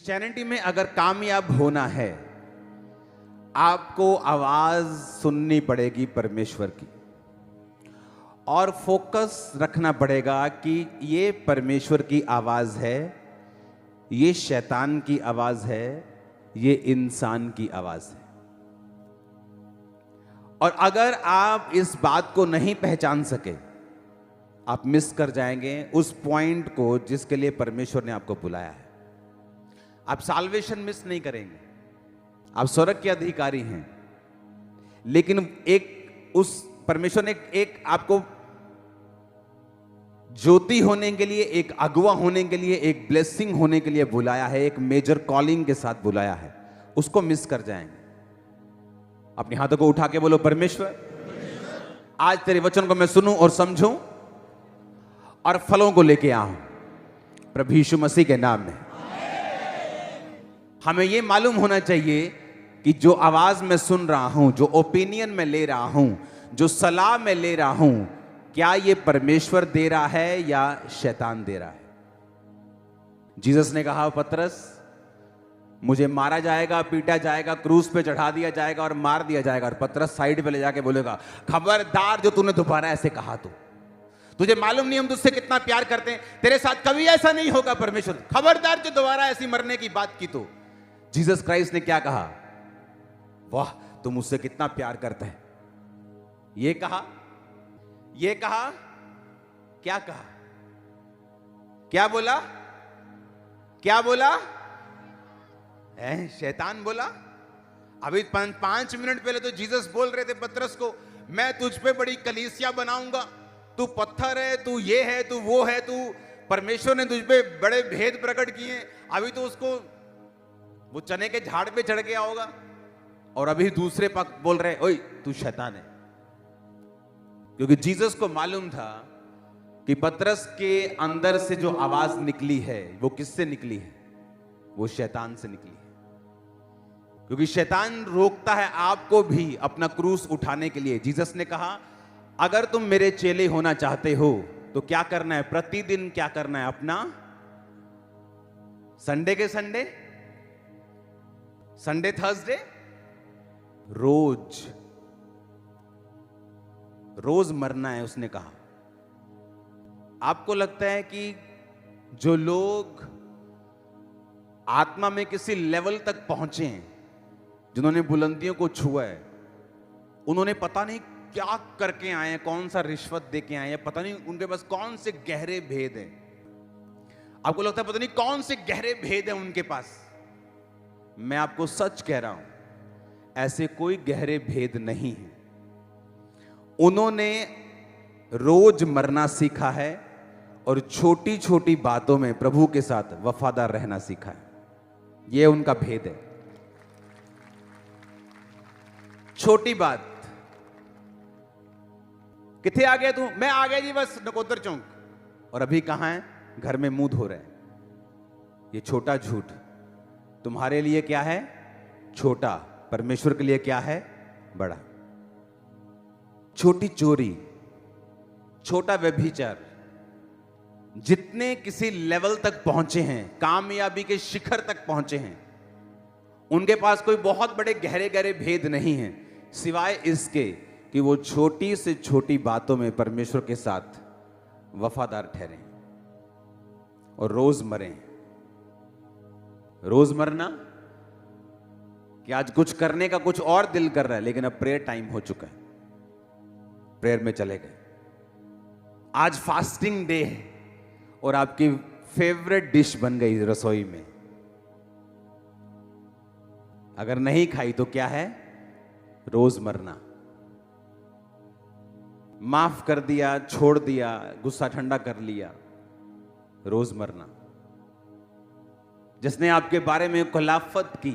Christianity में अगर कामयाब होना है, आपको आवाज सुननी पड़ेगी परमेश्वर की और फोकस रखना पड़ेगा कि ये परमेश्वर की आवाज है, ये शैतान की आवाज है, ये इंसान की आवाज है। और अगर आप इस बात को नहीं पहचान सके, आप मिस कर जाएंगे उस पॉइंट को जिसके लिए परमेश्वर ने आपको बुलाया है। आप साल्वेशन मिस नहीं करेंगे, आप स्वर्ग के अधिकारी हैं, लेकिन एक उस परमेश्वर ने एक आपको ज्योति होने के लिए, एक अगुवा होने के लिए, एक ब्लेसिंग होने के लिए बुलाया है, एक मेजर कॉलिंग के साथ बुलाया है, उसको मिस कर जाएंगे। अपने हाथों को उठा के बोलो, परमेश्वर आज तेरे वचन को मैं सुनूं और समझूं और फलों को लेके आऊं प्रभु यीशु मसीह के नाम में। हमें यह मालूम होना चाहिए कि जो आवाज मैं सुन रहा हूं, जो ओपिनियन में ले रहा हूं, जो सलाह में ले रहा हूं, क्या यह परमेश्वर दे रहा है या शैतान दे रहा है। जीसस ने कहा, पतरस मुझे मारा जाएगा, पीटा जाएगा, क्रूस पे चढ़ा दिया जाएगा और मार दिया जाएगा। और पतरस साइड पे ले जाके बोलेगा, खबरदार जो तूने दोबारा ऐसे कहा तो, तुझे मालूम नहीं हम तुझसे कितना प्यार करते हैं, तेरे साथ कभी ऐसा नहीं होगा परमेश्वर, खबरदार जो दोबारा ऐसी मरने की बात की तो। जीसस क्राइस्ट ने क्या कहा, वाह तुम मुझसे कितना प्यार करते हैं। ये कहा, ये कहा, क्या कहा, क्या बोला, क्या बोला, शैतान बोला। अभी 5 मिनट पहले तो जीसस बोल रहे थे पतरस को, मैं तुझ पे बड़ी कलीसिया बनाऊंगा, तू पत्थर है, तू ये है, तू वो है, तू परमेश्वर ने तुझ पे बड़े भेद प्रकट किए। अभी तो उसको वो चने के झाड़ पे चढ़ गया होगा और अभी दूसरे पक्ष बोल रहे, ओए तू शैतान है। क्योंकि जीसस को मालूम था कि पतरस के अंदर से जो आवाज निकली है वो किससे निकली है, वो शैतान से निकली है। क्योंकि शैतान रोकता है आपको भी अपना क्रूस उठाने के लिए। जीसस ने कहा, अगर तुम मेरे चेले होना चाहते हो तो क्या करना है, प्रतिदिन क्या करना है, अपना संडे के संडे, संडे थर्सडे, रोज रोज मरना है। उसने कहा, आपको लगता है कि जो लोग आत्मा में किसी लेवल तक पहुंचे हैं, जिन्होंने बुलंदियों को छुआ है, उन्होंने पता नहीं क्या करके आए हैं, कौन सा रिश्वत दे के आए हैं, पता नहीं उनके पास कौन से गहरे भेद हैं। आपको लगता है पता नहीं कौन से गहरे भेद हैं उनके पास। मैं आपको सच कह रहा हूं, ऐसे कोई गहरे भेद नहीं है। उन्होंने रोज मरना सीखा है और छोटी छोटी बातों में प्रभु के साथ वफादार रहना सीखा है। यह उनका भेद है। छोटी बात, किथे आ गया तू, मैं आ गया जी बस नकोदर चौक, और अभी कहां है, घर में मुंह धो रहे हैं। ये छोटा झूठ तुम्हारे लिए क्या है, छोटा, परमेश्वर के लिए क्या है, बड़ा। छोटी चोरी, छोटा व्यभिचार, जितने किसी लेवल तक पहुंचे हैं, कामयाबी के शिखर तक पहुंचे हैं, उनके पास कोई बहुत बड़े गहरे गहरे भेद नहीं हैं, सिवाय इसके कि वो छोटी से छोटी बातों में परमेश्वर के साथ वफादार ठहरे और रोज मरें। रोज मरना कि आज कुछ करने का कुछ और दिल कर रहा है, लेकिन अब प्रेयर टाइम हो चुका है, प्रेयर में चले गए। आज फास्टिंग डे है और आपकी फेवरेट डिश बन गई रसोई में, अगर नहीं खाई तो क्या है, रोज मरना। माफ कर दिया, छोड़ दिया, गुस्सा ठंडा कर लिया, रोज मरना। जिसने आपके बारे में खिलाफत की,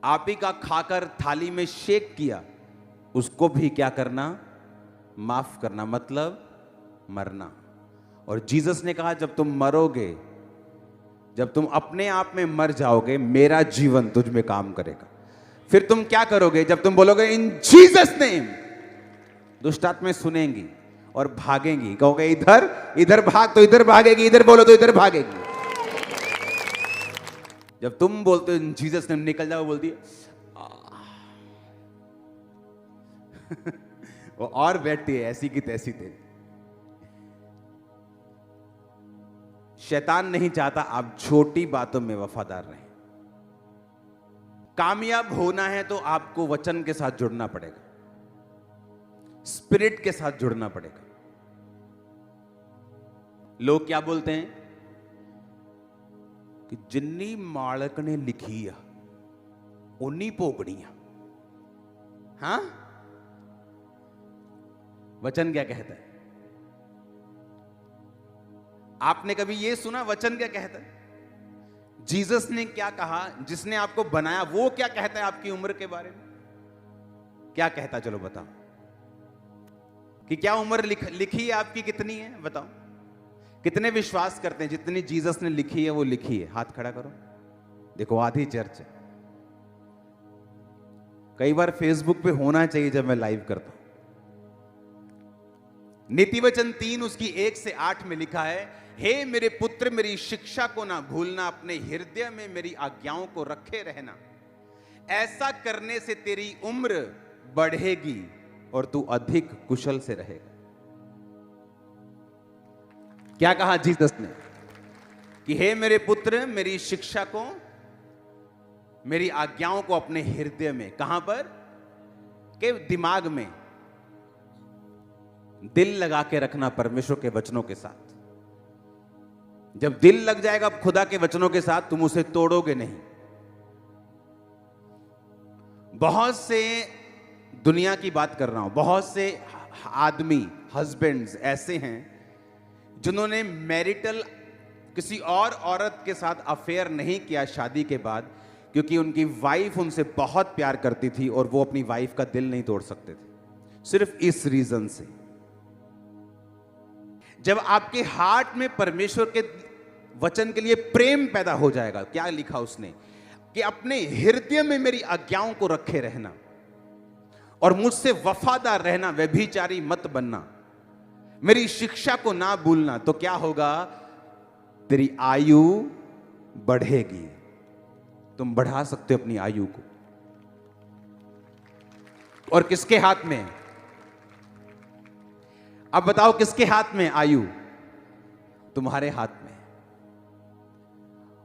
आप ही का खाकर थाली में शेक किया, उसको भी क्या करना, माफ करना, मतलब मरना। और जीसस ने कहा, जब तुम मरोगे, जब तुम अपने आप में मर जाओगे, मेरा जीवन तुझ में काम करेगा। फिर तुम क्या करोगे, जब तुम बोलोगे इन जीसस नेम, दुष्टात्माएं सुनेंगी और भागेंगी। कहोगे इधर इधर भाग तो इधर भागेगी, इधर बोलो तो इधर भागेगी। जब तुम बोलते हो जीसस ने निकल जाओ, बोलती है वो और बैठती है ऐसी की तैसी थे। शैतान नहीं चाहता आप छोटी बातों में वफादार रहें। कामयाब होना है तो आपको वचन के साथ जुड़ना पड़ेगा, स्पिरिट के साथ जुड़ना पड़ेगा। लोग क्या बोलते हैं कि जिन्नी मालक ने लिखी आ उन्नी भोगनियां। हां, वचन क्या कहता है? आपने कभी यह सुना वचन क्या कहता है? जीसस ने क्या कहा? जिसने आपको बनाया वो क्या कहता है आपकी उम्र के बारे में? क्या कहता? चलो बताओ कि क्या उम्र लिखी है आपकी, कितनी है बताओ। कितने विश्वास करते हैं जितनी जीसस ने लिखी है वो लिखी है? हाथ खड़ा करो। देखो आधी चर्च है। कई बार फेसबुक पे होना चाहिए जब मैं लाइव करता हूं। नीति वचन 3 उसकी 1 से 8 में लिखा है, हे मेरे पुत्र मेरी शिक्षा को ना भूलना, अपने हृदय में मेरी आज्ञाओं को रखे रहना। ऐसा करने से तेरी उम्र बढ़ेगी और तू अधिक कुशल से रहेगा। क्या कहा जीसस ने? कि हे मेरे पुत्र मेरी शिक्षा को, मेरी आज्ञाओं को अपने हृदय में, कहां पर? के दिमाग में दिल लगा के रखना परमेश्वर के वचनों के साथ। जब दिल लग जाएगा खुदा के वचनों के साथ, तुम उसे तोड़ोगे नहीं। बहुत से, दुनिया की बात कर रहा हूं, बहुत से आदमी, हस्बैंड्स ऐसे हैं जिन्होंने मैरिटल किसी और औरत के साथ अफेयर नहीं किया शादी के बाद, क्योंकि उनकी वाइफ उनसे बहुत प्यार करती थी और वो अपनी वाइफ का दिल नहीं तोड़ सकते थे, सिर्फ इस रीजन से। जब आपके हार्ट में परमेश्वर के वचन के लिए प्रेम पैदा हो जाएगा, क्या लिखा उसने कि अपने हृदय में मेरी आज्ञाओं को रखे रहना और मुझसे वफादार रहना, व्यभिचारी मत बनना, मेरी शिक्षा को ना भूलना, तो क्या होगा? तेरी आयु बढ़ेगी। तुम बढ़ा सकते हो अपनी आयु को। और किसके हाथ में? अब बताओ किसके हाथ में आयु? तुम्हारे हाथ में।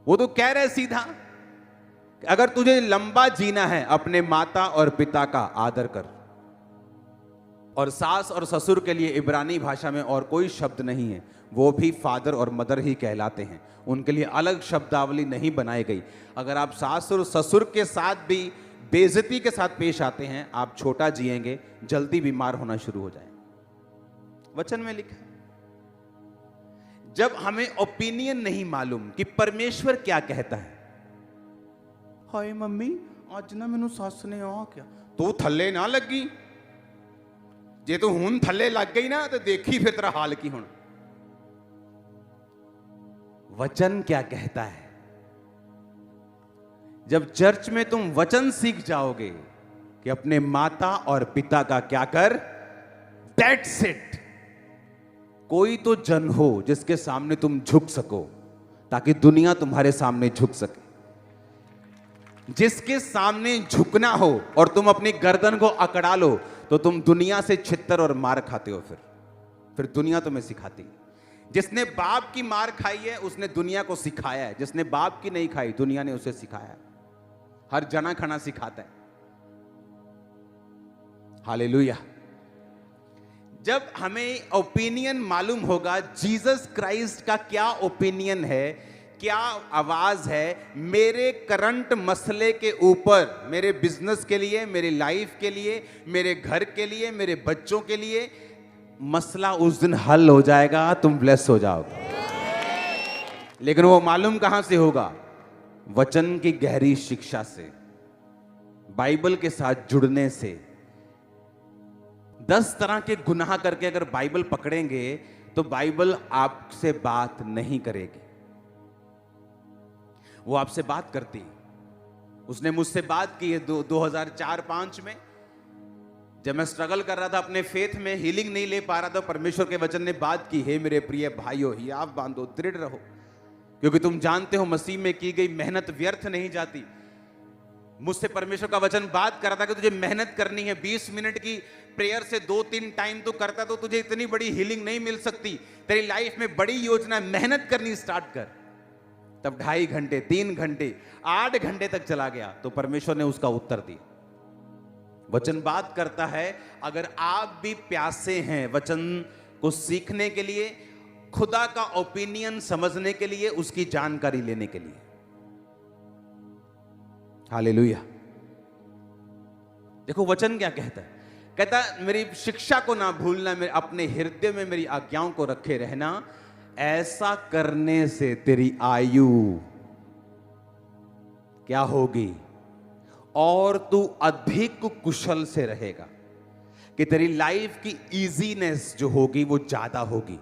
वो तो कह रहे सीधा, अगर तुझे लंबा जीना है अपने माता और पिता का आदर कर। और सास और ससुर के लिए इब्रानी भाषा में और कोई शब्द नहीं है, वो भी फादर और मदर ही कहलाते हैं, उनके लिए अलग शब्दावली नहीं बनाई गई। अगर आप सास और ससुर के साथ भी बेइज्जती के साथ पेश आते हैं, आप छोटा जिएंगे, जल्दी बीमार होना शुरू हो जाए। वचन में लिखा है। जब हमें ओपिनियन नहीं मालूम कि परमेश्वर क्या कहता है, हाय मम्मी आज ना मैनू सस ने आ क्या, तू थल्ले ना लगी, जे तू हुन थल्ले लग गई ना तो देखी फिर तेरा हाल की होना। वचन क्या कहता है? जब चर्च में तुम वचन सीख जाओगे कि अपने माता और पिता का क्या कर, दैट्स इट। कोई तो जन हो जिसके सामने तुम झुक सको, ताकि दुनिया तुम्हारे सामने झुक सके। जिसके सामने झुकना हो और तुम अपनी गर्दन को अकड़ा लो, तो तुम दुनिया से छित्तर और मार खाते हो। फिर दुनिया तुम्हें सिखाती। जिसने बाप की मार खाई है उसने दुनिया को सिखाया है, जिसने बाप की नहीं खाई दुनिया ने उसे सिखाया है। हर जना खना सिखाता है। हालेलुया। जब हमें ओपिनियन मालूम होगा जीसस क्राइस्ट का क्या ओपिनियन है, क्या आवाज है मेरे करंट मसले के ऊपर, मेरे बिजनेस के लिए, मेरी लाइफ के लिए, मेरे घर के लिए, मेरे बच्चों के लिए, मसला उस दिन हल हो जाएगा, तुम ब्लेस हो जाओगे। लेकिन वो मालूम कहां से होगा? वचन की गहरी शिक्षा से, बाइबल के साथ जुड़ने से। 10 तरह के गुनाह करके अगर बाइबल पकड़ेंगे तो बाइबल आपसे बात नहीं करेगी। वो आपसे बात करती। उसने मुझसे बात की है 2004-5 में, जब मैं स्ट्रगल कर रहा था अपने फेथ में, हीलिंग नहीं ले पा रहा था, परमेश्वर के वचन ने बात की, हे मेरे प्रिय भाइयों हियाव बांधो, दृढ़ रहो, क्योंकि तुम जानते हो मसीह में की गई मेहनत व्यर्थ नहीं जाती। मुझसे परमेश्वर का वचन बात कर रहा था कि तुझे मेहनत करनी है। 20 मिनट की प्रेयर से 2-3 टाइम तो करता तो तुझे इतनी बड़ी हीलिंग नहीं मिल सकती। तेरी लाइफ में बड़ी योजना, मेहनत करनी स्टार्ट कर। तब 2.5 घंटे, 3 घंटे, 8 घंटे तक चला गया तो परमेश्वर ने उसका उत्तर दिया। वचन बात करता है, अगर आप भी प्यासे हैं वचन को सीखने के लिए, खुदा का ओपिनियन समझने के लिए, उसकी जानकारी लेने के लिए। हालेलुया। देखो वचन क्या कहता है, कहता है मेरी शिक्षा को ना भूलना, मेरे अपने हृदय में मेरी आज्ञाओं को रखे रहना, ऐसा करने से तेरी आयु क्या होगी और तू अधिक कुशल से रहेगा, कि तेरी लाइफ की इजीनेस जो होगी वो ज्यादा होगी।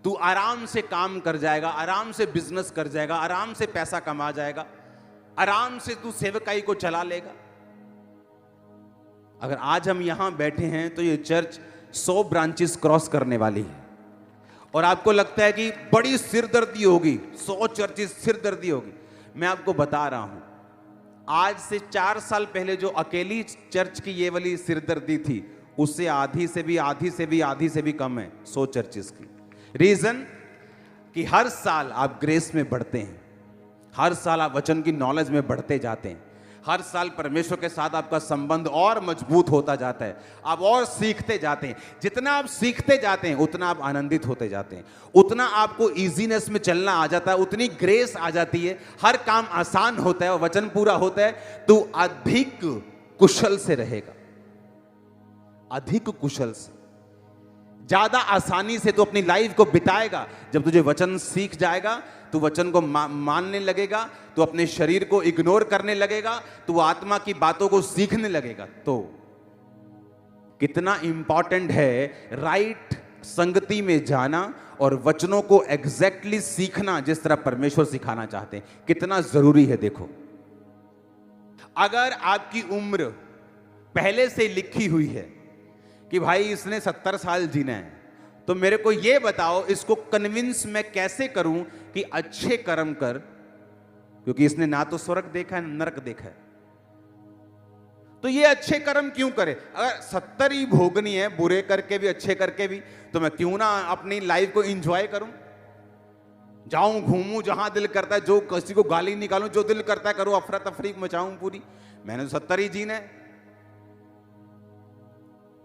तू आराम से काम कर जाएगा, आराम से बिजनेस कर जाएगा, आराम से पैसा कमा जाएगा, आराम से तू सेवकाई को चला लेगा। अगर आज हम यहां बैठे हैं तो ये चर्च 100 ब्रांचेस क्रॉस करने वाली है, और आपको लगता है कि बड़ी सिरदर्दी होगी, 100 चर्चेस सिरदर्दी होगी। मैं आपको बता रहा हूं, आज से 4 साल पहले जो अकेली चर्च की ये वाली सिरदर्दी थी, उससे आधी से भी कम है 100 चर्चेस की। रीजन कि हर साल आप ग्रेस में बढ़ते हैं, हर साल आप वचन की नॉलेज में बढ़ते जाते हैं, हर साल परमेश्वर के साथ आपका संबंध और मजबूत होता जाता है, आप और सीखते जाते हैं। जितना आप सीखते जाते हैं उतना आप आनंदित होते जाते हैं, उतना आपको इजीनेस में चलना आ जाता है, उतनी ग्रेस आ जाती है, हर काम आसान होता है और वचन पूरा होता है। तू अधिक कुशल से रहेगा, अधिक कुशल से, ज्यादा आसानी से तू अपनी लाइफ को बिताएगा। जब तुझे वचन सीख जाएगा, तू वचन को मानने लगेगा, तू अपने शरीर को इग्नोर करने लगेगा, तू आत्मा की बातों को सीखने लगेगा। तो कितना इंपॉर्टेंट है राइट संगति में जाना और वचनों को एग्जैक्टली सीखना जिस तरह परमेश्वर सिखाना चाहते हैं, कितना जरूरी है। देखो, अगर आपकी उम्र पहले से लिखी हुई है कि भाई इसने 70 साल जीना है, तो मेरे को यह बताओ इसको कन्विंस मैं कैसे करूं कि अच्छे कर्म कर, क्योंकि इसने ना तो स्वर्ग देखा है ना नरक देखा है, तो ये अच्छे कर्म क्यों करे? अगर 70 ही भोगनी है, बुरे करके भी अच्छे करके भी, तो मैं क्यों ना अपनी लाइफ को एंजॉय करूं, जाऊं घूमूं जहां दिल करता है, जो किसी को गाली निकालूं, जो दिल करता है करूं, अफरा तफरी मचाऊं पूरी। मैंने तो 70 ही जीना है,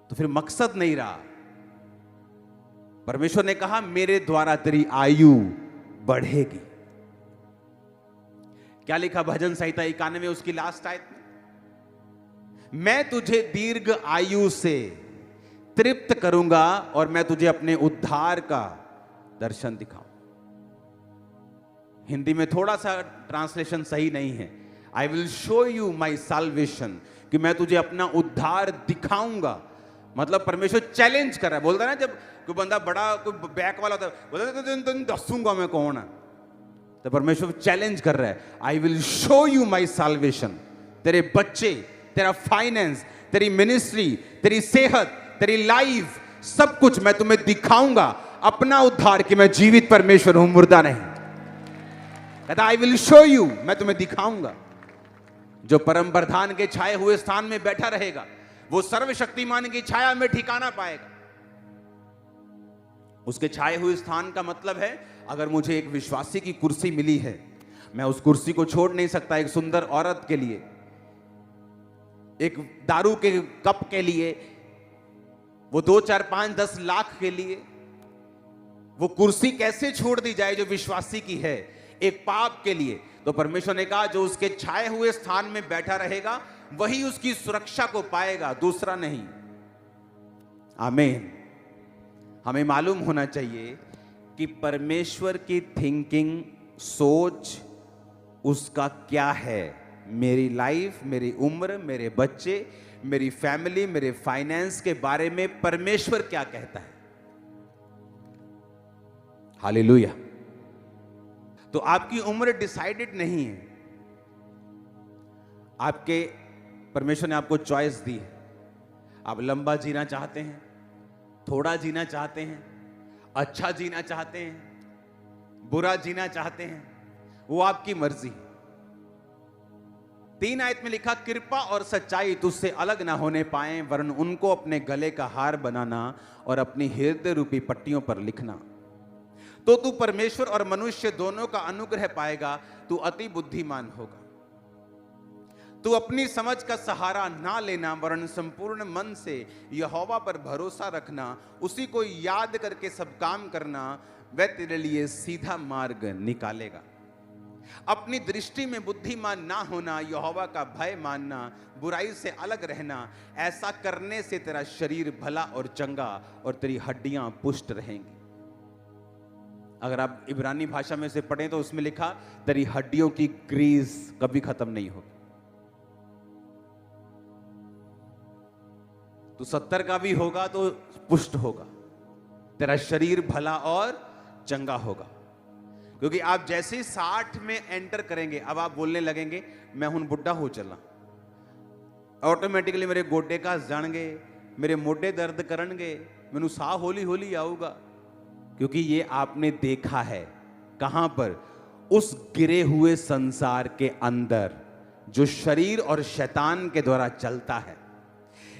तो फिर मकसद नहीं रहा। परमेश्वर ने कहा मेरे द्वारा तेरी आयु बढ़ेगी। क्या लिखा भजन संहिता 91 उसकी लास्ट आयत में, मैं तुझे दीर्घ आयु से तृप्त करूंगा और मैं तुझे अपने उद्धार का दर्शन दिखाऊं। हिंदी में थोड़ा सा ट्रांसलेशन सही नहीं है, I will show you my salvation, कि मैं तुझे अपना उद्धार दिखाऊंगा। मतलब परमेश्वर चैलेंज कर रहा है। बोलता है ना, जब कोई बंदा बड़ा कोई बैक वाला होता है, बोलता है तुम दसूंगा मैं कौन है, तो परमेश्वर चैलेंज कर रहा है, I will show you my salvation. तेरे बच्चे, तेरा फाइनेंस, तेरी मिनिस्ट्री, तेरी सेहत, तेरी लाइफ, सब कुछ मैं तुम्हें दिखाऊंगा, अपना उद्धार, कि मैं जीवित परमेश्वर हूं, मुर्दा नहीं। कहता आई विल शो यू, मैं तुम्हें दिखाऊंगा। जो परम प्रधान के छाए हुए स्थान में बैठा रहेगा, वो सर्वशक्तिमान की छाया में ठिकाना पाएगा। उसके छाए हुए स्थान का मतलब है, अगर मुझे एक विश्वासी की कुर्सी मिली है, मैं उस कुर्सी को छोड़ नहीं सकता एक सुंदर औरत के लिए, एक दारू के कप के लिए, वो 2, 4, 5, 10 लाख के लिए। वो कुर्सी कैसे छोड़ दी जाए जो विश्वासी की है, एक पाप के लिए। तो परमेश्वर ने कहा जो उसके छाए हुए स्थान में बैठा रहेगा वही उसकी सुरक्षा को पाएगा, दूसरा नहीं। आमीन। हमें मालूम होना चाहिए कि परमेश्वर की थिंकिंग, सोच उसका क्या है। मेरी लाइफ, मेरी उम्र, मेरे बच्चे, मेरी फैमिली, मेरे फाइनेंस के बारे में परमेश्वर क्या कहता है। हालेलुया। तो आपकी उम्र डिसाइडेड नहीं है, आपके परमेश्वर ने आपको चॉइस दी है। आप लंबा जीना चाहते हैं, थोड़ा जीना चाहते हैं, अच्छा जीना चाहते हैं, बुरा जीना चाहते हैं, वो आपकी मर्जी। 3 आयत में लिखा, कृपा और सच्चाई तुझसे अलग ना होने पाए, वरन उनको अपने गले का हार बनाना और अपनी हृदय रूपी पट्टियों पर लिखना। तो तू परमेश्वर और मनुष्य दोनों का अनुग्रह पाएगा, तू अति बुद्धिमान होगा। तू अपनी समझ का सहारा ना लेना, वरन संपूर्ण मन से यहोवा पर भरोसा रखना, उसी को याद करके सब काम करना, वह तेरे लिए सीधा मार्ग निकालेगा। अपनी दृष्टि में बुद्धिमान ना होना, यहोवा का भय मानना, बुराई से अलग रहना, ऐसा करने से तेरा शरीर भला और चंगा और तेरी हड्डियां पुष्ट रहेंगी। अगर आप इब्रानी भाषा में से पढ़ें तो उसमें लिखा, तेरी हड्डियों की ग्रीस कभी खत्म नहीं होगी। तो 70 का भी होगा तो पुष्ट होगा, तेरा शरीर भला और चंगा होगा। क्योंकि आप जैसे ही 60 में एंटर करेंगे, अब आप बोलने लगेंगे मैं हूं बुढ़ा हो चला, ऑटोमेटिकली मेरे गोडे का जाणगे, मेरे मोढे दर्द करनगे, मैनू साह हौली हौली आऊगा। क्योंकि ये आपने देखा है कहां पर, उस गिरे हुए संसार के अंदर जो शरीर और शैतान के द्वारा चलता है।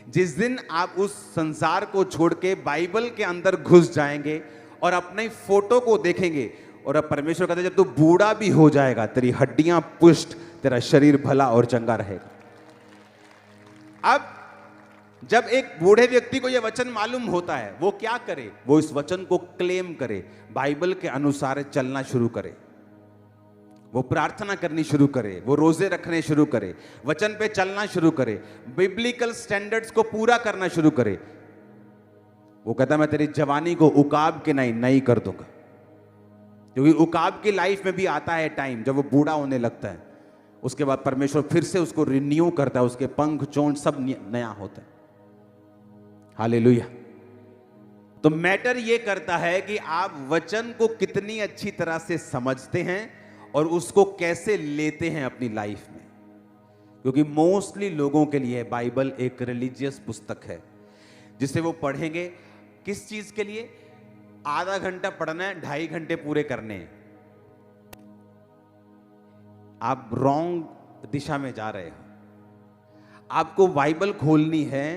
जिस दिन आप उस संसार को छोड़ के बाइबल के अंदर घुस जाएंगे और अपने फोटो को देखेंगे, और अब परमेश्वर कहते हैं जब तू बूढ़ा भी हो जाएगा, तेरी हड्डियां पुष्ट, तेरा शरीर भला और चंगा रहेगा। अब जब एक बूढ़े व्यक्ति को यह वचन मालूम होता है, वो क्या करे? वो इस वचन को क्लेम करे, बाइबल के अनुसार चलना शुरू करे, वो प्रार्थना करनी शुरू करे, वो रोजे रखने शुरू करे, वचन पे चलना शुरू करे, बिब्लिकल स्टैंडर्ड्स को पूरा करना शुरू करे। वो कहता मैं तेरी जवानी को उकाब के नई कर दूंगा। क्योंकि उकाब की लाइफ में भी आता है टाइम जब वो बूढ़ा होने लगता है, उसके बाद परमेश्वर फिर से उसको रिन्यू करता है, उसके पंख चोंच सब नया होता है। हालेलुया। तो मैटर ये करता है कि आप वचन को कितनी अच्छी तरह से समझते हैं और उसको कैसे लेते हैं अपनी लाइफ में। क्योंकि मोस्टली लोगों के लिए बाइबल एक रिलीजियस पुस्तक है जिसे वो पढ़ेंगे किस चीज के लिए? आधा घंटा पढ़ना है, 2.5 घंटे पूरे करने हैं। आप रॉन्ग दिशा में जा रहे हो। आपको बाइबल खोलनी है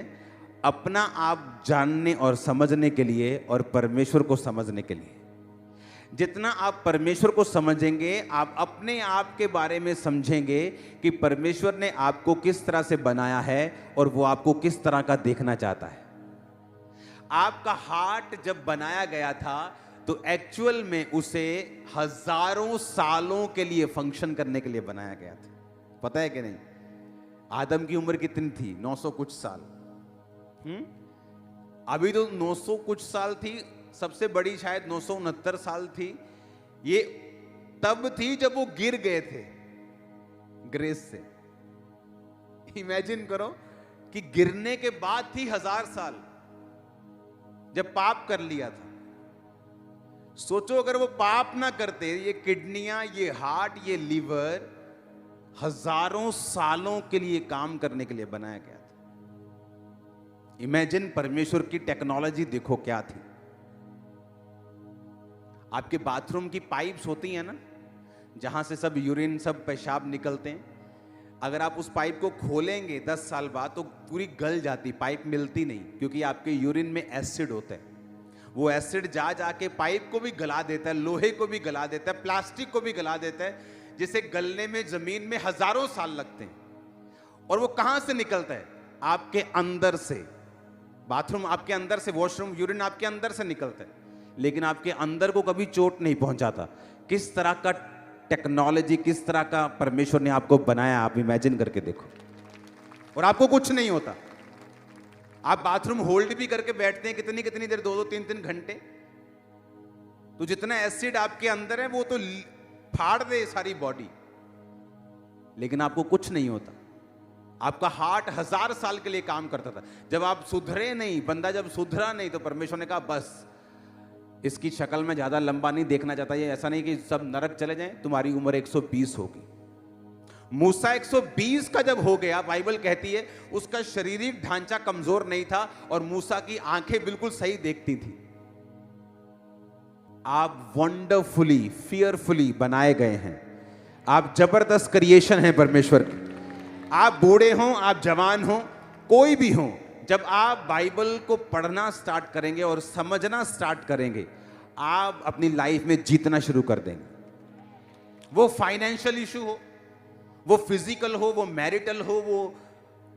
अपना आप जानने और समझने के लिए और परमेश्वर को समझने के लिए। जितना आप परमेश्वर को समझेंगे, आप अपने आप के बारे में समझेंगे कि परमेश्वर ने आपको किस तरह से बनाया है और वो आपको किस तरह का देखना चाहता है। आपका हार्ट जब बनाया गया था तो एक्चुअल में उसे हजारों सालों के लिए फंक्शन करने के लिए बनाया गया था। पता है कि नहीं? आदम की उम्र कितनी थी? 900 कुछ साल। अभी तो 900 कुछ साल थी, सबसे बड़ी शायद 969 साल थी। ये तब थी जब वो गिर गए थे ग्रेस से। इमेजिन करो कि गिरने के बाद थी 1000 साल जब पाप कर लिया था। सोचो अगर वो पाप ना करते, ये किडनियां, ये हार्ट, ये लीवर हजारों सालों के लिए काम करने के लिए बनाया गया था। इमेजिन परमेश्वर की टेक्नोलॉजी देखो क्या थी। आपके बाथरूम की पाइप्स होती हैं ना, जहां से सब यूरिन, सब पेशाब निकलते हैं। अगर आप उस पाइप को खोलेंगे 10 साल बाद तो पूरी गल जाती, पाइप मिलती नहीं, क्योंकि आपके यूरिन में एसिड होता है। वो एसिड जा जाके पाइप को भी गला देता है, लोहे को भी गला देता है, प्लास्टिक को भी गला देता है, जिसे गलने में जमीन में हजारों साल लगते हैं। और वो कहां से निकलता है? आपके अंदर से। बाथरूम आपके अंदर से, वॉशरूम, यूरिन आपके अंदर से निकलता है, लेकिन आपके अंदर को कभी चोट नहीं पहुंचाता। किस तरह का टेक्नोलॉजी, किस तरह का परमेश्वर ने आपको बनाया, आप इमेजिन करके देखो। और आपको कुछ नहीं होता। आप बाथरूम होल्ड भी करके बैठते हैं कितनी कितनी देर, 2-2, 3-3 घंटे। तो जितना एसिड आपके अंदर है वो तो फाड़ दे सारी बॉडी, लेकिन आपको कुछ नहीं होता। आपका हार्ट 1000 साल के लिए काम करता था। जब आप सुधरे नहीं, बंदा जब सुधरा नहीं, तो परमेश्वर ने कहा बस इसकी शक्ल में ज्यादा लंबा नहीं देखना चाहता। ये ऐसा नहीं कि सब नरक चले जाएं, तुम्हारी उम्र 120 होगी। मूसा 120 का जब हो गया, बाइबल कहती है उसका शारीरिक ढांचा कमजोर नहीं था और मूसा की आंखें बिल्कुल सही देखती थी। आप वंडरफुली फियरफुली बनाए गए हैं। आप जबरदस्त क्रिएशन हैं परमेश्वर की। आप बूढ़े हों, आप जवान हों, कोई भी हो, जब आप बाइबल को पढ़ना स्टार्ट करेंगे और समझना स्टार्ट करेंगे, आप अपनी लाइफ में जीतना शुरू कर देंगे। वो फाइनेंशियल इशू हो, वो फिजिकल हो, वो मैरिटल हो, वो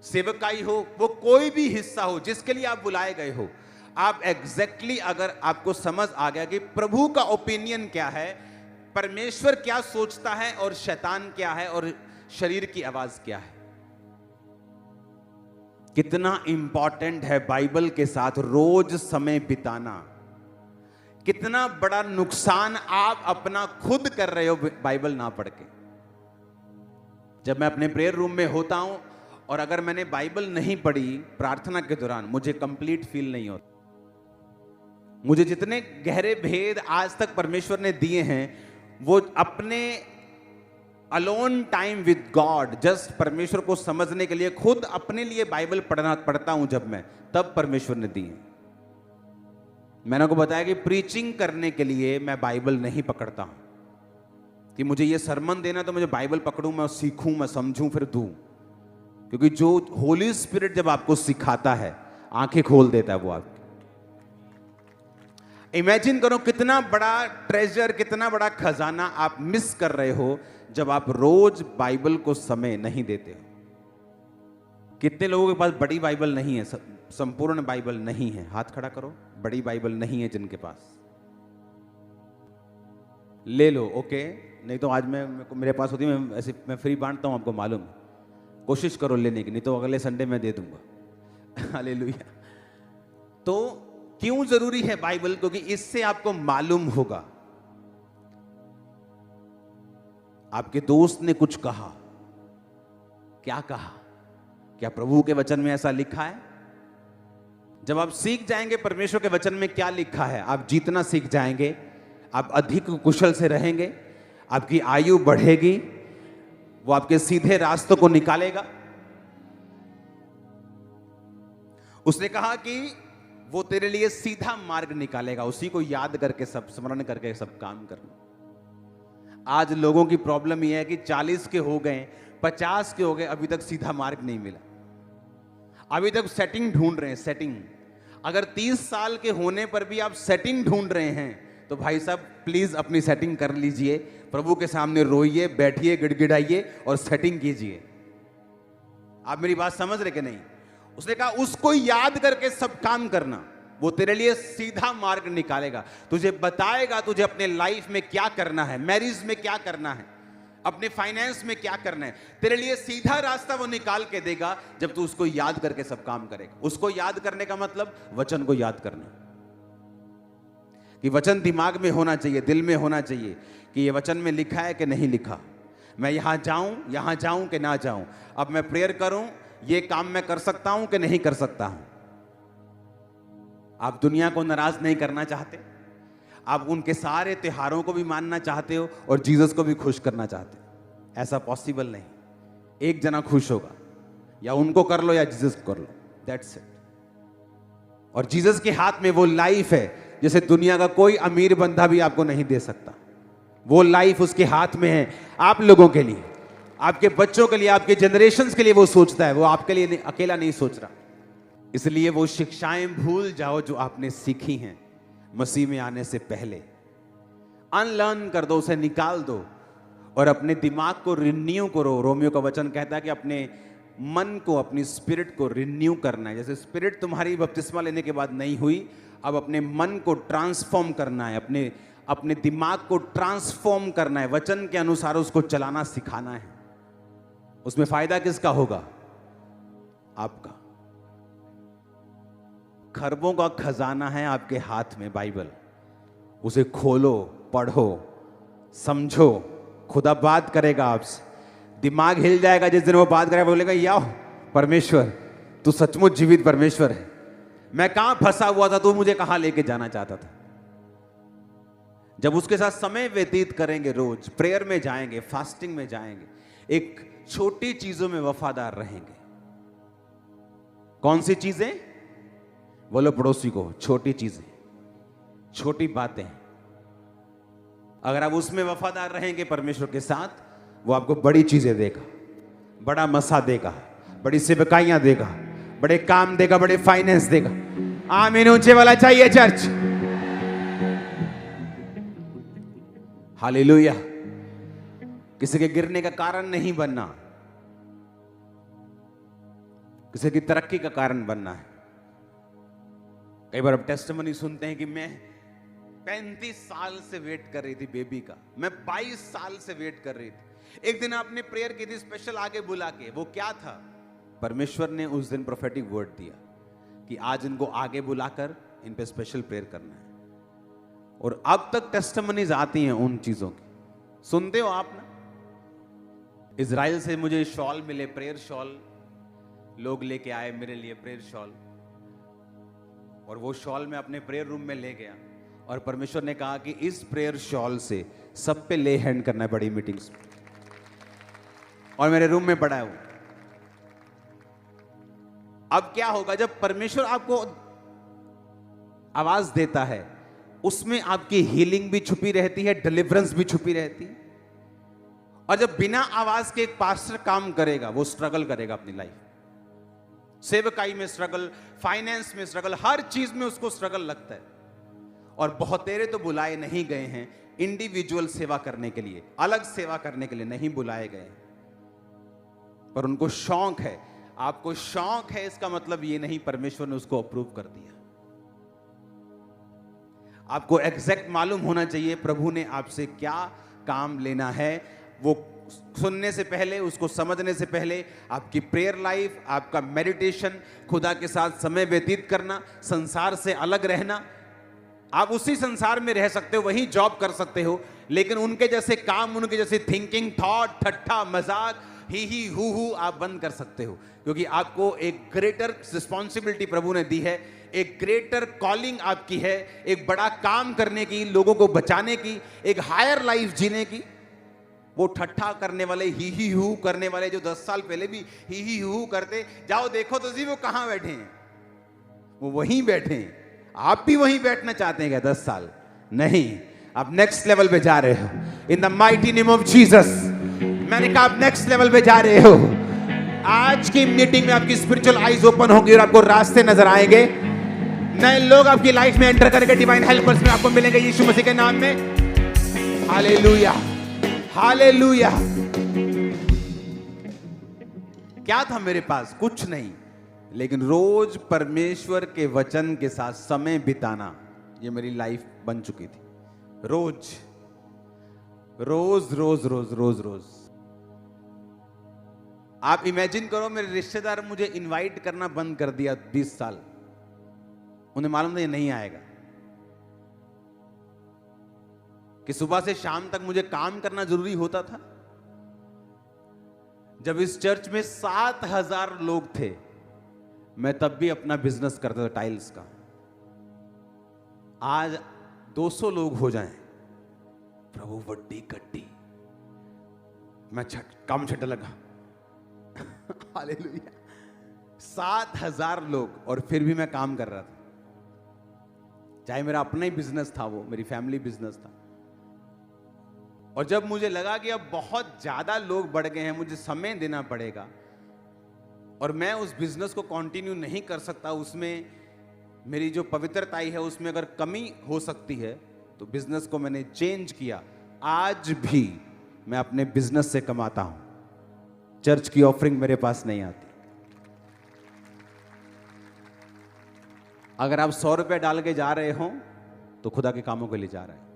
सेवकाई हो, वो कोई भी हिस्सा हो जिसके लिए आप बुलाए गए हो, आप एग्जैक्टली अगर आपको समझ आ गया कि प्रभु का ओपिनियन क्या है, परमेश्वर क्या सोचता है और शैतान क्या है और शरीर की आवाज क्या है। कितना इंपॉर्टेंट है बाइबल के साथ रोज समय बिताना। कितना बड़ा नुकसान आप अपना खुद कर रहे हो बाइबल ना पढ़ के। जब मैं अपने प्रेयर रूम में होता हूं और अगर मैंने बाइबल नहीं पढ़ी प्रार्थना के दौरान, मुझे कंप्लीट फील नहीं होता। मुझे जितने गहरे भेद आज तक परमेश्वर ने दिए हैं, वो अपने alone time with God, just परमेश्वर को समझने के लिए खुद अपने लिए बाइबल पढ़ता हूं जब मैं, तब परमेश्वर ने दिए। मैंने आपको बताया कि प्रीचिंग करने के लिए मैं बाइबल नहीं पकड़ता हूं कि मुझे ये सरमन देना तो मुझे बाइबल पकड़ूं, मैं सीखूं, मैं समझूं, फिर दूं। क्योंकि जो होली स्पिरिट जब आपको सिखाता है, आंखें खोल देता है वो आपकी। इमेजिन करो कितना बड़ा ट्रेजर, कितना बड़ा खजाना आप मिस कर रहे हो जब आप रोज बाइबल को समय नहीं देते हो। कितने लोगों के पास बड़ी बाइबल नहीं है, संपूर्ण बाइबल नहीं है? हाथ खड़ा करो। बड़ी बाइबल नहीं है जिनके पास, ले लो। ओके, नहीं तो आज मेरे पास होती, मैं फ्री बांटता हूं, आपको मालूम है। कोशिश करो लेने की, नहीं तो अगले संडे मैं दे दूंगा। हालेलुया। तो क्यों जरूरी है बाइबल? क्योंकि इससे आपको मालूम होगा। आपके दोस्त ने कुछ कहा, क्या कहा? क्या प्रभु के वचन में ऐसा लिखा है? जब आप सीख जाएंगे परमेश्वर के वचन में क्या लिखा है, आप जीतना सीख जाएंगे, आप अधिक कुशल से रहेंगे, आपकी आयु बढ़ेगी, वो आपके सीधे रास्तों को निकालेगा। उसने कहा कि वो तेरे लिए सीधा मार्ग निकालेगा, उसी को याद करके, सब स्मरण करके सब काम करना। आज लोगों की प्रॉब्लम यह है कि 40 के हो गए, 50 के हो गए, अभी तक सीधा मार्ग नहीं मिला, अभी तक सेटिंग ढूंढ रहे हैं, सेटिंग। अगर 30 साल के होने पर भी आप सेटिंग ढूंढ रहे हैं तो भाई साहब प्लीज अपनी सेटिंग कर लीजिए, प्रभु के सामने रोइए, बैठिए, गिड़गिड़ाइए और सेटिंग कीजिए। आप मेरी बात समझ रहे कि नहीं? उसने कहा उसको याद करके सब काम करना, वो तेरे लिए सीधा मार्ग निकालेगा, तुझे बताएगा तुझे अपने लाइफ में क्या करना है, मैरिज में क्या करना है, अपने फाइनेंस में क्या करना है। तेरे लिए सीधा रास्ता वो निकाल के देगा जब तू उसको याद करके सब काम करेगा। उसको याद करने का मतलब वचन को याद करना, कि वचन दिमाग में होना चाहिए, दिल में होना चाहिए कि ये वचन में लिखा है कि नहीं लिखा, मैं यहां जाऊं कि ना जाऊं, अब मैं प्रेयर करूं, ये काम मैं कर सकता हूं कि नहीं कर सकता हूं। आप दुनिया को नाराज नहीं करना चाहते, आप उनके सारे त्योहारों को भी मानना चाहते हो और जीसस को भी खुश करना चाहते हो। ऐसा पॉसिबल नहीं। एक जना खुश होगा, या उनको कर लो या जीसस को कर लो, दैट्स इट। और जीसस के हाथ में वो लाइफ है जैसे दुनिया का कोई अमीर बंदा भी आपको नहीं दे सकता। वो लाइफ उसके हाथ में है, आप लोगों के लिए, आपके बच्चों के लिए, आपके जनरेशंस के लिए वो सोचता है। वो आपके लिए अकेला नहीं सोच रहा। इसलिए वो शिक्षाएं भूल जाओ जो आपने सीखी हैं मसीह में आने से पहले, अनलर्न कर दो, उसे निकाल दो और अपने दिमाग को रिन्यू करो। रोमियो का वचन कहता है कि अपने मन को, अपनी स्पिरिट को रिन्यू करना है। जैसे स्पिरिट तुम्हारी बपतिस्मा लेने के बाद नहीं हुई, अब अपने मन को ट्रांसफॉर्म करना है, अपने दिमाग को ट्रांसफॉर्म करना है, वचन के अनुसार उसको चलाना सिखाना है। उसमें फायदा किसका होगा? आपका। खरबों का खजाना है आपके हाथ में बाइबल, उसे खोलो, पढ़ो, समझो, खुदा बात करेगा आपसे। दिमाग हिल जाएगा जिस दिन वो बात करेगा, बोलेगा या परमेश्वर तू सचमुच जीवित परमेश्वर है, मैं कहां फंसा हुआ था, तू मुझे कहां लेके जाना चाहता था। जब उसके साथ समय व्यतीत करेंगे, रोज प्रेयर में जाएंगे, फास्टिंग में जाएंगे, एक छोटी चीजों में वफादार रहेंगे। कौन सी चीजें? बोलो पड़ोसी को, छोटी चीजें, छोटी बातें। अगर आप उसमें वफादार रहेंगे परमेश्वर के साथ, वो आपको बड़ी चीजें देगा, बड़ा मसा देगा, बड़ी सेवकाइयां देगा, बड़े काम देगा, बड़े फाइनेंस देगा। आमीन ऊंचे वाला चाहिए चर्च। हालेलुया। किसी के गिरने का कारण नहीं बनना, किसी की तरक्की का कारण बनना है। कई बार आप टेस्टिमनी सुनते हैं कि मैं 35 साल से वेट कर रही थी बेबी का, मैं 22 साल से वेट कर रही थी। एक दिन आपने प्रेयर की थी स्पेशल आगे बुला के, वो क्या था? परमेश्वर ने उस दिन प्रोफेटिक वर्ड दिया कि आज इनको आगे बुलाकर इन पे स्पेशल प्रेयर करना है। और अब तक टेस्टिमनीज आती हैं उन चीजों की, सुनते हो आप ना। इजराइल से मुझे शॉल मिले, प्रेयर शॉल लोग लेके आए मेरे लिए, प्रेयर शॉल। और वो शॉल मैं अपने प्रेयर रूम में ले गया और परमेश्वर ने कहा कि इस प्रेयर शॉल से सब पे ले हैंड करना है बड़ी मीटिंग्स में। और मेरे रूम में पड़ा है वो। अब क्या होगा जब परमेश्वर आपको आवाज देता है, उसमें आपकी हीलिंग भी छुपी रहती है, डिलीवरेंस भी छुपी रहती है। और जब बिना आवाज के एक पास्टर काम करेगा, वो स्ट्रगल करेगा अपनी लाइफ, सेवकाई में स्ट्रगल, फाइनेंस में स्ट्रगल, हर चीज में उसको स्ट्रगल लगता है। और बहुतेरे तो बुलाए नहीं गए हैं इंडिविजुअल सेवा करने के लिए, अलग सेवा करने के लिए नहीं बुलाए गए हैं, पर उनको शौक है। आपको शौक है, इसका मतलब ये नहीं परमेश्वर ने उसको अप्रूव कर दिया। आपको एग्जैक्ट मालूम होना चाहिए प्रभु ने आपसे क्या काम लेना है। वो सुनने से पहले, उसको समझने से पहले आपकी प्रेयर लाइफ, आपका मेडिटेशन, खुदा के साथ समय व्यतीत करना, संसार से अलग रहना। आप उसी संसार में रह सकते हो, वहीं जॉब कर सकते हो, लेकिन उनके जैसे काम, उनके जैसे थिंकिंग, थॉट, ठट्ठा, मजाक, ही हु आप बंद कर सकते हो। क्योंकि आपको एक ग्रेटर रिस्पॉन्सिबिलिटी प्रभु ने दी है, एक ग्रेटर कॉलिंग आपकी है, एक बड़ा काम करने की, लोगों को बचाने की, एक हायर लाइफ जीने की। वो ठट्ठा करने वाले, ही हु करने वाले, जो 10 साल पहले भी ही हु करते, जाओ देखो तो जी वो कहां बैठे हैं, वो वहीं बैठे हैं। आप भी वहीं बैठना चाहते हैं क्या 10 साल? नहीं, आप नेक्स्ट लेवल पे जा रहे हो। In the mighty name of Jesus, मैंने कहा आप नेक्स्ट लेवल पे जा रहे हो। आज की मीटिंग में आपकी स्पिरिचुअल आईज ओपन होगी और आपको रास्ते नजर आएंगे। नए लोग आपकी लाइफ में एंटर करके डिवाइन हेल्पर्स में आपको मिलेंगे यीशु मसीह के नाम में। Hallelujah, hallelujah. क्या था मेरे पास? कुछ नहीं, लेकिन रोज परमेश्वर के वचन के साथ समय बिताना, ये मेरी लाइफ बन चुकी थी। रोज रोज रोज रोज रोज रोज। आप इमेजिन करो, मेरे रिश्तेदार मुझे इनवाइट करना बंद कर दिया 20 साल। उन्हें मालूम था ये नहीं आएगा, कि सुबह से शाम तक मुझे काम करना जरूरी होता था। जब इस चर्च में 7,000 लोग थे, मैं तब भी अपना बिजनेस करता था टाइल्स का। आज 200 लोग हो जाएं, प्रभु वड्डी कट्टी, मैं काम छट लगा। हालेलुया। 7,000 लोग, और फिर भी मैं काम कर रहा था। चाहे मेरा अपना ही बिजनेस था, वो मेरी फैमिली बिजनेस था। और जब मुझे लगा कि अब बहुत ज्यादा लोग बढ़ गए हैं, मुझे समय देना पड़ेगा और मैं उस बिजनेस को कंटिन्यू नहीं कर सकता, उसमें मेरी जो पवित्रताई है उसमें अगर कमी हो सकती है, तो बिजनेस को मैंने चेंज किया। आज भी मैं अपने बिजनेस से कमाता हूं, चर्च की ऑफरिंग मेरे पास नहीं आती। अगर आप 100 रुपए डाल के जा रहे हो तो खुदा के कामों के लिए जा रहे हैं।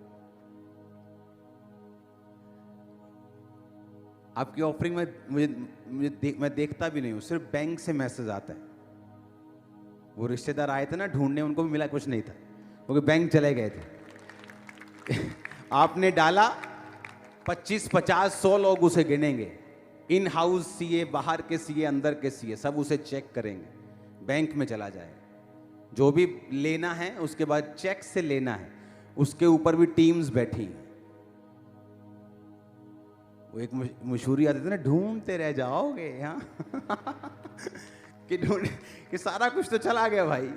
आपकी ऑफरिंग में मैं देखता भी नहीं हूं, सिर्फ बैंक से मैसेज आता है। वो रिश्तेदार आए थे ना ढूंढने, उनको भी मिला कुछ नहीं था, वो बैंक चले गए थे। आपने डाला 25, 50, 100 लोग उसे गिनेंगे। इन हाउस सीए, बाहर के सीए, अंदर के सीए, सब उसे चेक करेंगे, बैंक में चला जाएगा। जो भी लेना है उसके बाद चेक से लेना है, उसके ऊपर भी टीम्स बैठी हैं। वो एक मशहूरी आती थी ना, ढूंढते रह जाओगे यहाँ। कि सारा कुछ तो चला गया भाई।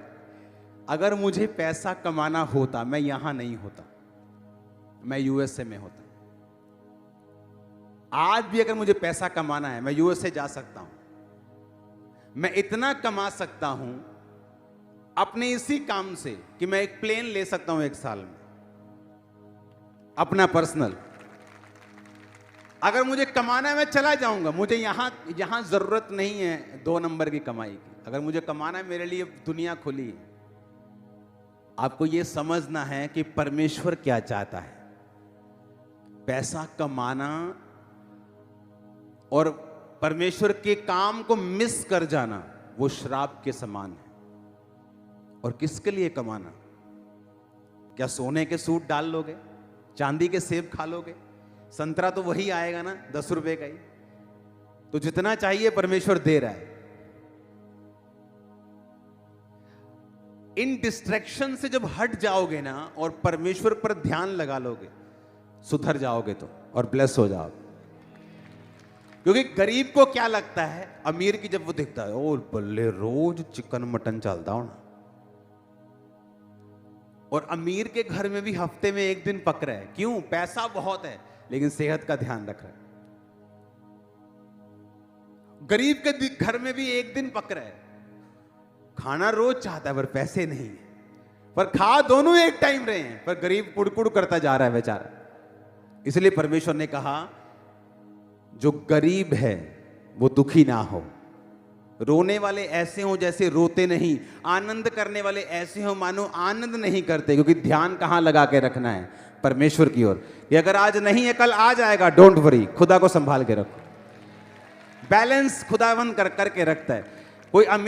अगर मुझे पैसा कमाना होता, मैं यहां नहीं होता। मैं यूएसए में होता। आज भी अगर मुझे पैसा कमाना है, मैं यूएसए जा सकता हूं। मैं इतना कमा सकता हूं अपने इसी काम से कि मैं एक प्लेन ले सकता हूं 1 साल में, अपना पर्सनल। अगर मुझे कमाना है, मैं चला जाऊंगा। मुझे यहां जरूरत नहीं है 2 नंबर की कमाई की। अगर मुझे कमाना है, मेरे लिए दुनिया खुली है। आपको यह समझना है कि परमेश्वर क्या चाहता है। पैसा कमाना और परमेश्वर के काम को मिस कर जाना वो श्राप के समान है। और किसके लिए कमाना? क्या सोने के सूट डाल लोगे? चांदी के सेब खा लोगे? संतरा तो वही आएगा ना, 10 रुपए का ही। तो जितना चाहिए परमेश्वर दे रहा है। इन डिस्ट्रैक्शन से जब हट जाओगे ना और परमेश्वर पर ध्यान लगा लोगे, सुधर जाओगे तो, और ब्लेस हो जाओगे। क्योंकि गरीब को क्या लगता है, अमीर की जब वो दिखता है, ओ बल्ले रोज चिकन मटन चलता हो ना। और अमीर के घर में भी हफ्ते में 1 दिन पक रहा है। क्यों? पैसा बहुत है लेकिन सेहत का ध्यान रख रहा है। गरीब के घर में भी 1 दिन पक रहा है, खाना रोज चाहता है पर पैसे नहीं है। पर खा दोनों एक टाइम रहे हैं, पर गरीब कुड़कुड़ करता जा रहा है बेचारा। इसलिए परमेश्वर ने कहा जो गरीब है वो दुखी ना हो। रोने वाले ऐसे हो जैसे रोते नहीं, आनंद करने वाले ऐसे हो मानो आनंद नहीं करते। क्योंकि ध्यान कहां लगा के रखना है? परमेश्वर की ओर। ये अगर आज नहीं है कल आ जाएगा। डोंट वरी, खुदा को संभाल के रखो। बैलेंस खुदावन करके रखता है। कोई अमीर